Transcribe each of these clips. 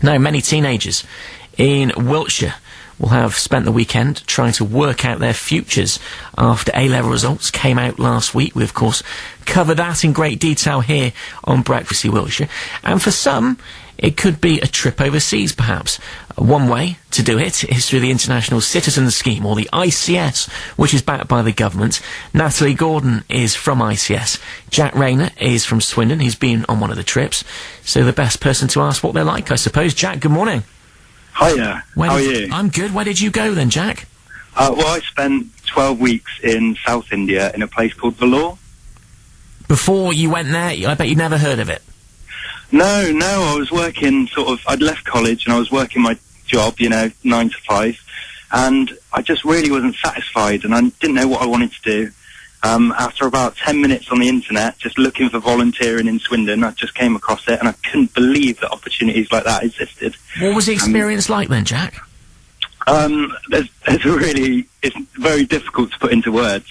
Now, many teenagers in Wiltshire will have spent the weekend trying to work out their futures after A-level results came out last week. We, of course, cover that in great detail here on Breakfast in Wiltshire. And for some, it could be a trip overseas, perhaps. One way to do it is through the International Citizen Scheme, or the ICS, which is backed by the government. Nathalie Gordon is from ICS. Jack Rayner is from Swindon. He's been on one of the trips. So the best person to ask what they're like, I suppose. Jack, good morning. Hiya. How are you? I'm good. Where did you go then, Jack? Well, I spent 12 weeks in South India in a place called Vellore. Before you went there, I bet you'd never heard of it. No, I was working I'd left college and I was working my job, 9 to 5, and I just really wasn't satisfied and I didn't know what I wanted to do. After about 10 minutes on the internet, just looking for volunteering in Swindon, I just came across it and I couldn't believe that opportunities like that existed. What was the experience like then, Jack? It's very difficult to put into words.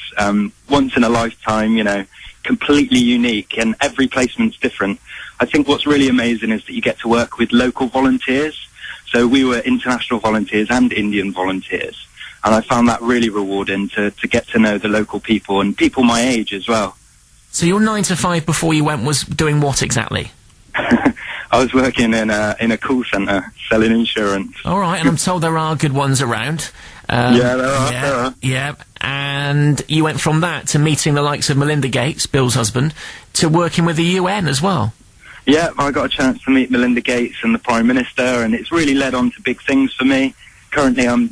Once in a lifetime, completely unique, and every placement's different. I think what's really amazing is that you get to work with local volunteers. So we were international volunteers and Indian volunteers. And I found that really rewarding to get to know the local people and people my age as well. So your 9 to 5 before you went was doing what exactly? I was working in a call centre selling insurance. All right, and I'm told there are good ones around. Yeah, there are. Yeah, and you went from that to meeting the likes of Melinda Gates, Bill's husband, to working with the UN as well. Yeah, I got a chance to meet Melinda Gates and the Prime Minister, and it's really led on to big things for me. Currently, I'm,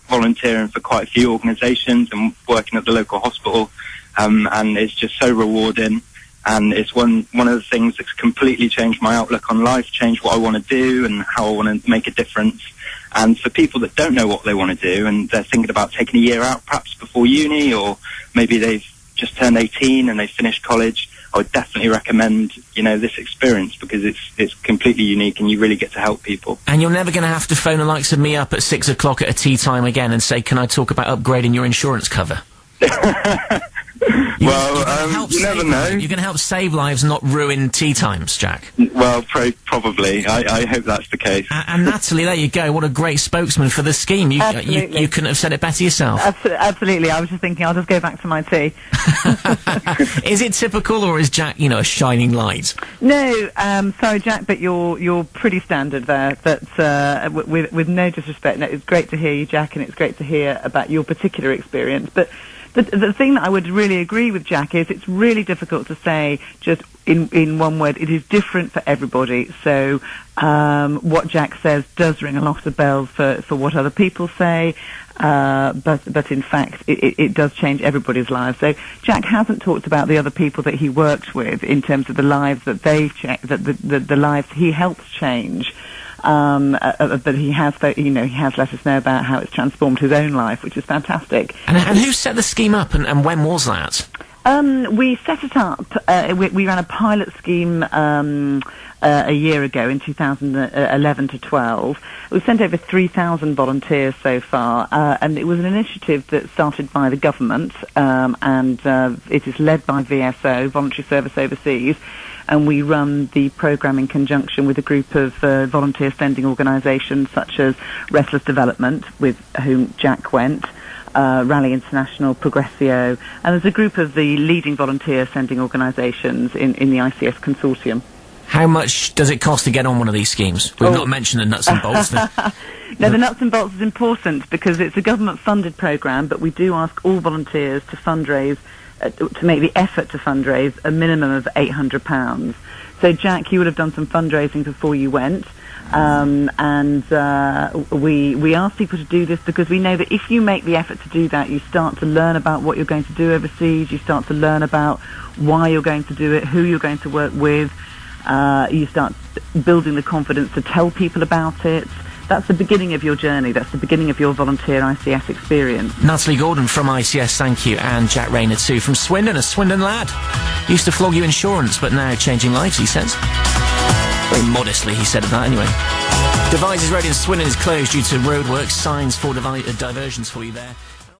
volunteering for quite a few organisations and working at the local hospital, and it's just so rewarding. And it's one of the things that's completely changed my outlook on life, changed what I want to do and how I want to make a difference. And for people that don't know what they want to do and they're thinking about taking a year out, perhaps before uni, or maybe they've just turned 18 and they finished college, I would definitely recommend, this experience because it's completely unique and you really get to help people. And you're never going to have to phone the likes of me up at 6 o'clock at a tea time again and say, can I talk about upgrading your insurance cover? You never know. You're going to help save lives, not ruin tea times, Jack. Well, probably. I hope that's the case. And Natalie, there you go. What a great spokesman for the scheme. You couldn't have said it better yourself. Absolutely. I was just thinking, I'll just go back to my tea. Is it typical, or is Jack, a shining light? No, sorry, Jack, but you're pretty standard there. But with no disrespect, no, it's great to hear you, Jack, and it's great to hear about your particular experience. But the thing that I would really agree with Jack is it's really difficult to say just in one word. It is different for everybody. So what Jack says does ring a lot of bells for what other people say, but in fact it does change everybody's lives. So Jack hasn't talked about the other people that he worked with in terms of the lives that they've the lives he helped change. But he has let us know about how it's transformed his own life, which is fantastic. And who set the scheme up, and when was that? We set it up. We ran a pilot scheme a year ago in 2011 to 12. We've sent over 3,000 volunteers so far, and it was an initiative that started by the government, and it is led by VSO, Voluntary Service Overseas. And we run the programme in conjunction with a group of volunteer sending organisations such as Restless Development, with whom Jack went, Rally International, Progressio, and there's a group of the leading volunteer sending organisations in the ICS consortium. How much does it cost to get on one of these schemes? We've not mentioned the nuts and bolts. No, the nuts and bolts is important because it's a government-funded programme, but we do ask all volunteers to fundraise, to make the effort to fundraise a minimum of £800. So, Jack, you would have done some fundraising before you went, and we ask people to do this because we know that if you make the effort to do that, you start to learn about what you're going to do overseas, you start to learn about why you're going to do it, who you're going to work with, you start building the confidence to tell people about it. That's the beginning of your journey. That's the beginning of your volunteer ICS experience. Nathalie Gordon from ICS, thank you, and Jack Rayner too, from Swindon, a Swindon lad. Used to flog you insurance, but now changing lives, he says. Very modestly, he said that anyway. Devizes Road in Swindon is closed due to roadworks. Signs for diversions for you there.